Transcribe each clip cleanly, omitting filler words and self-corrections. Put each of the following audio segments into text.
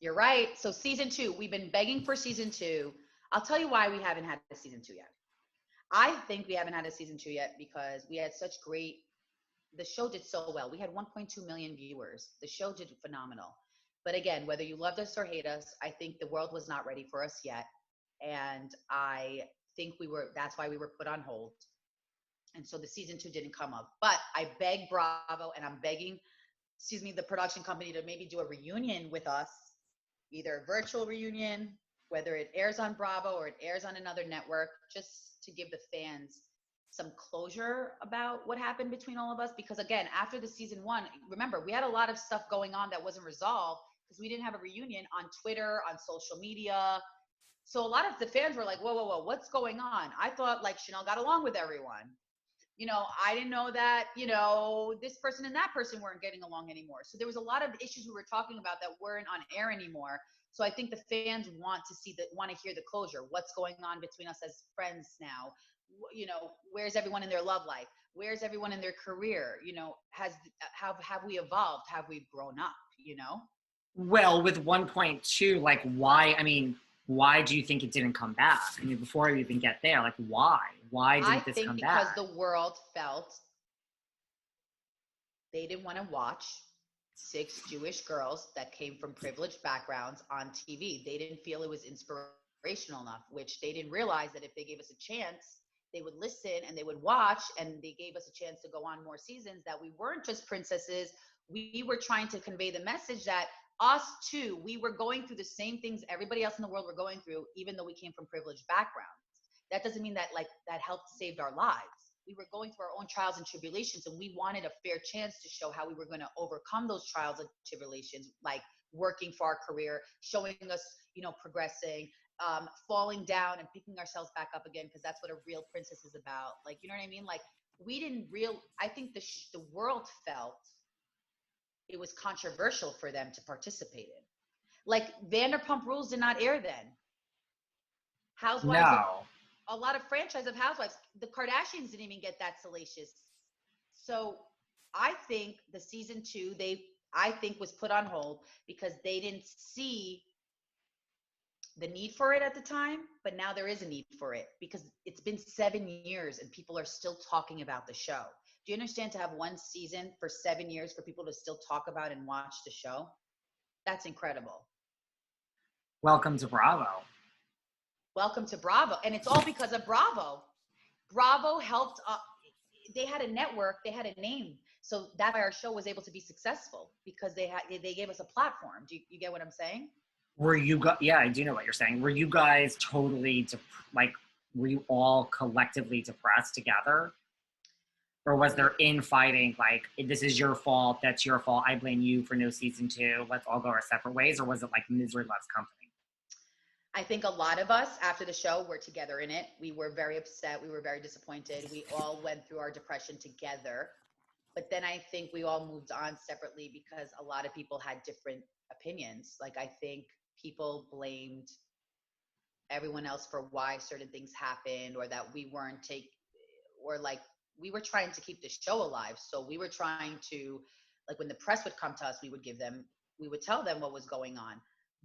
You're right. So season two, we've been begging for season two. I'll tell you why we haven't had a season two yet. I think we haven't had a season two yet because we had such great, the show did so well. We had 1.2 million viewers. The show did phenomenal. But again, whether you loved us or hate us, I think the world was not ready for us yet. And I think that's why we were put on hold. And so the season two didn't come up. But I beg Bravo and I'm begging, the production company to maybe do a reunion with us, either a virtual reunion, whether it airs on Bravo or it airs on another network, just to give the fans some closure about what happened between all of us. Because again, after the season one, remember, we had a lot of stuff going on that wasn't resolved because we didn't have a reunion on Twitter, on social media. So a lot of the fans were like, whoa, whoa, whoa, what's going on? I thought like Chanel got along with everyone. I didn't know that, this person and that person weren't getting along anymore. So there was a lot of issues we were talking about that weren't on air anymore. So I think the fans want to hear the closure. What's going on between us as friends now? Where's everyone in their love life? Where's everyone in their career? Have we evolved? Have we grown up? Well, with 1.2, like why? I mean, why do you think it didn't come back? I mean, before we even get there, like why? Why didn't this come back? I think because the world felt they didn't want to watch 6 Jewish girls that came from privileged backgrounds on TV. They didn't feel it was inspirational enough, which they didn't realize that if they gave us a chance, they would listen and they would watch, and they gave us a chance to go on more seasons, that we weren't just princesses. We were trying to convey the message that us too, we were going through the same things everybody else in the world were going through, even though we came from privileged backgrounds. That doesn't mean that that helped save our lives. We were going through our own trials and tribulations, and we wanted a fair chance to show how we were going to overcome those trials and tribulations, like working for our career, showing us, progressing, falling down and picking ourselves back up again, because that's what a real princess is about. Like, you know what I mean? Like, I think the world felt it was controversial for them to participate in. Like, Vanderpump Rules did not air then. Housewives, no. A lot of franchise of Housewives, the Kardashians didn't even get that salacious. So I think the season two, was put on hold because they didn't see the need for it at the time, but now there is a need for it because it's been 7 years and people are still talking about the show. Do you understand, to have one season for 7 years for people to still talk about and watch the show? That's incredible. Welcome to Bravo. Welcome to Bravo. And it's all because of Bravo. Bravo helped. They had a network. They had a name. So that's why our show was able to be successful, because they gave us a platform. Do you get what I'm saying? Yeah, I do know what you're saying. Were you guys totally, were you all collectively depressed together? Or was there infighting, like, this is your fault, that's your fault, I blame you for no season 2, let's all go our separate ways? Or was it like misery loves company? I think a lot of us after the show were together in it. We were very upset. We were very disappointed. We all went through our depression together. But then I think we all moved on separately because a lot of people had different opinions. Like, I think people blamed everyone else for why certain things happened, or that we weren't we were trying to keep the show alive. So we were trying to, like, when the press would come to us, we would tell them what was going on.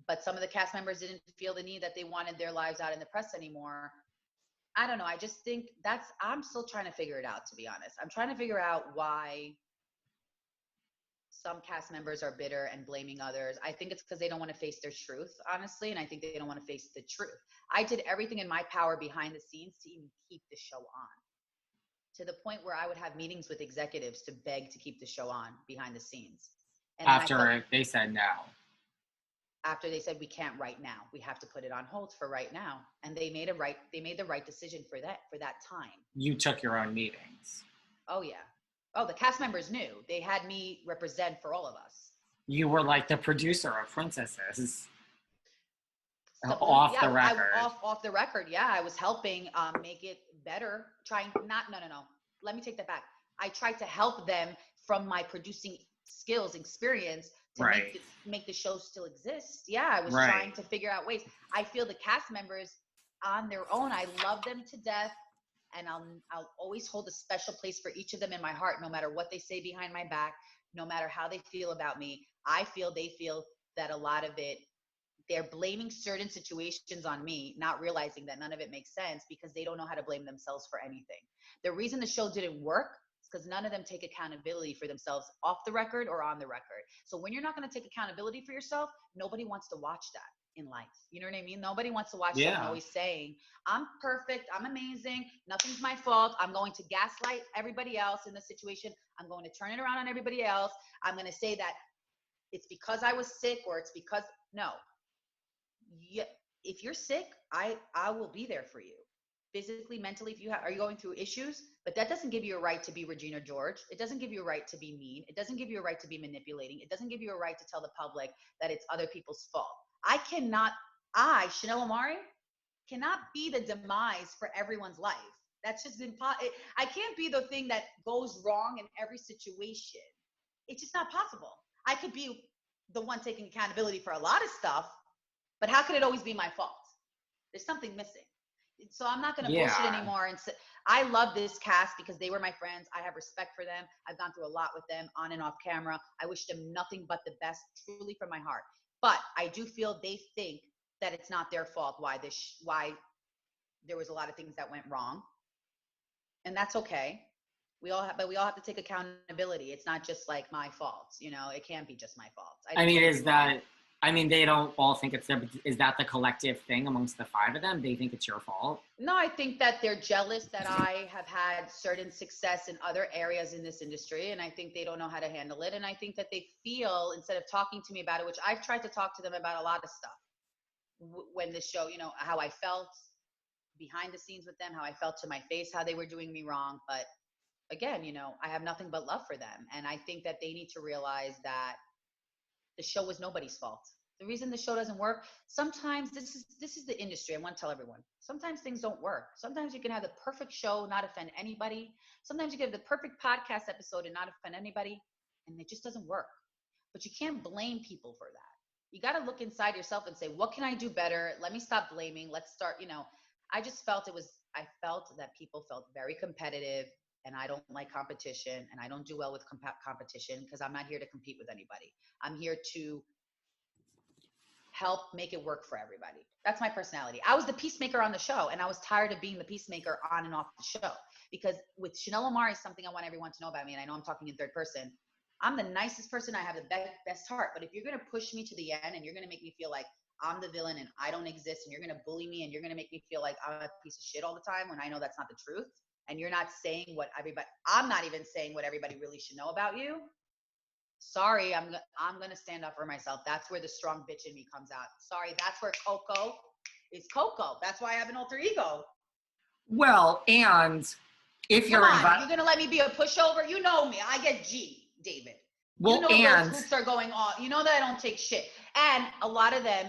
But some of the cast members didn't feel the need that they wanted their lives out in the press anymore. I don't know. I just think I'm still trying to figure it out, to be honest. I'm trying to figure out why some cast members are bitter and blaming others. I think it's because they don't want to face their truth, honestly. And I think they don't want to face the truth. I did everything in my power behind the scenes to even keep the show on, to the point where I would have meetings with executives to beg to keep the show on behind the scenes. And after they said no. After they said, we can't right now, we have to put it on hold for right now. And they made the right decision for that time. You took your own meetings. Oh yeah. Oh, the cast members knew. They had me represent for all of us. You were like the producer of Princesses. Off the record. Off the record, yeah. I was helping make it better. No. Let me take that back. I tried to help them from my producing skills, experience, to make the show still exist. Yeah, I was trying to figure out ways. I feel the cast members on their own, I love them to death. And I'll always hold a special place for each of them in my heart, no matter what they say behind my back, no matter how they feel about me. They feel that a lot of it they're blaming certain situations on me, not realizing that none of it makes sense because they don't know how to blame themselves for anything. The reason the show didn't work is because none of them take accountability for themselves off the record or on the record. So when you're not going to take accountability for yourself, nobody wants to watch that in life. You know what I mean? Nobody wants to watch someone always saying, I'm perfect, I'm amazing, nothing's my fault, I'm going to gaslight everybody else in the situation, I'm going to turn it around on everybody else, I'm going to say that it's because I was sick or it's because, no. Yeah, if you're sick, I will be there for you. Physically, mentally, if you are you going through issues, but that doesn't give you a right to be Regina George. It doesn't give you a right to be mean. It doesn't give you a right to be manipulating. It doesn't give you a right to tell the public that it's other people's fault. Chanel Omari, cannot be the demise for everyone's life. That's just impossible. I can't be the thing that goes wrong in every situation. It's just not possible. I could be the one taking accountability for a lot of stuff, but how could it always be my fault? There's something missing. So I'm not going to bullshit anymore. And I love this cast because they were my friends. I have respect for them. I've gone through a lot with them on and off camera. I wish them nothing but the best, truly from my heart. But I do feel they think that it's not their fault why there was a lot of things that went wrong. And that's okay. But we all have to take accountability. It's not just like my fault. You know, it can't be just my fault. They don't all think it's is that the collective thing amongst the five of them? They think it's your fault? No, I think that they're jealous that I have had certain success in other areas in this industry, and I think they don't know how to handle it. And I think that they feel, instead of talking to me about it, which I've tried to talk to them about a lot of stuff, when the show, you know, how I felt behind the scenes with them, how I felt to my face, how they were doing me wrong. But again, you know, I have nothing but love for them. And I think that they need to realize that the show was nobody's fault. The reason the show doesn't work, sometimes this is the industry. I want to tell everyone. Sometimes things don't work. Sometimes you can have the perfect show, not offend anybody. Sometimes you can have the perfect podcast episode and not offend anybody, and it just doesn't work. But you can't blame people for that. You got to look inside yourself and say, what can I do better? Let me stop blaming. Let's start, you know, I felt that people felt very competitive, and I don't like competition, and I don't do well with competition because I'm not here to compete with anybody. I'm here to help make it work for everybody. That's my personality. I was the peacemaker on the show, and I was tired of being the peacemaker on and off the show, because with Chanel Omari, something I want everyone to know about me, and I know I'm talking in third person, I'm the nicest person. I have the best heart. But if you're going to push me to the end and you're going to make me feel like I'm the villain and I don't exist, and you're going to bully me and you're going to make me feel like I'm a piece of shit all the time when I know that's not the truth, and you're not saying what I'm not even saying what everybody really should know about you, sorry, I'm going to stand up for myself. That's where the strong bitch in me comes out. Sorry, that's where Coco is Coco. That's why I have an alter ego. Well, and if you're you're going to let me be a pushover? You know me. I get G, David. Well, you know those hoops are going on. You know that I don't take shit. And a lot of them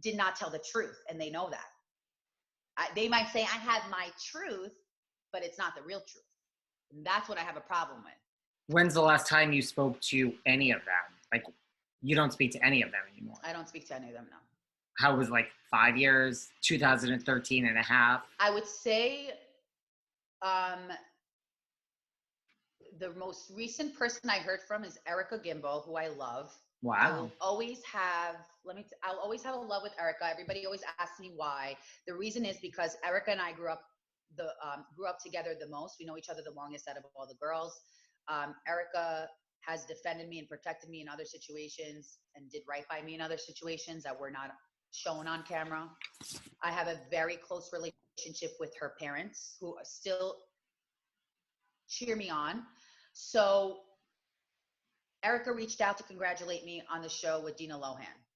did not tell the truth, and they know that. They might say, I have my truth, but it's not the real truth. And that's what I have a problem with. When's the last time you spoke to any of them? Like, you don't speak to any of them anymore. I don't speak to any of them, no. How was 5 years, 2013 and a half? I would say the most recent person I heard from is Erica Gimbo, who I love. Wow. I'll always have a love with Erica. Everybody always asks me why. The reason is because Erica and I grew up together the most. We know each other the longest out of all the girls. Erica has defended me and protected me in other situations and did right by me in other situations that were not shown on camera. I have a very close relationship with her parents, who still cheer me on. So Erica reached out to congratulate me on the show with Dina Lohan.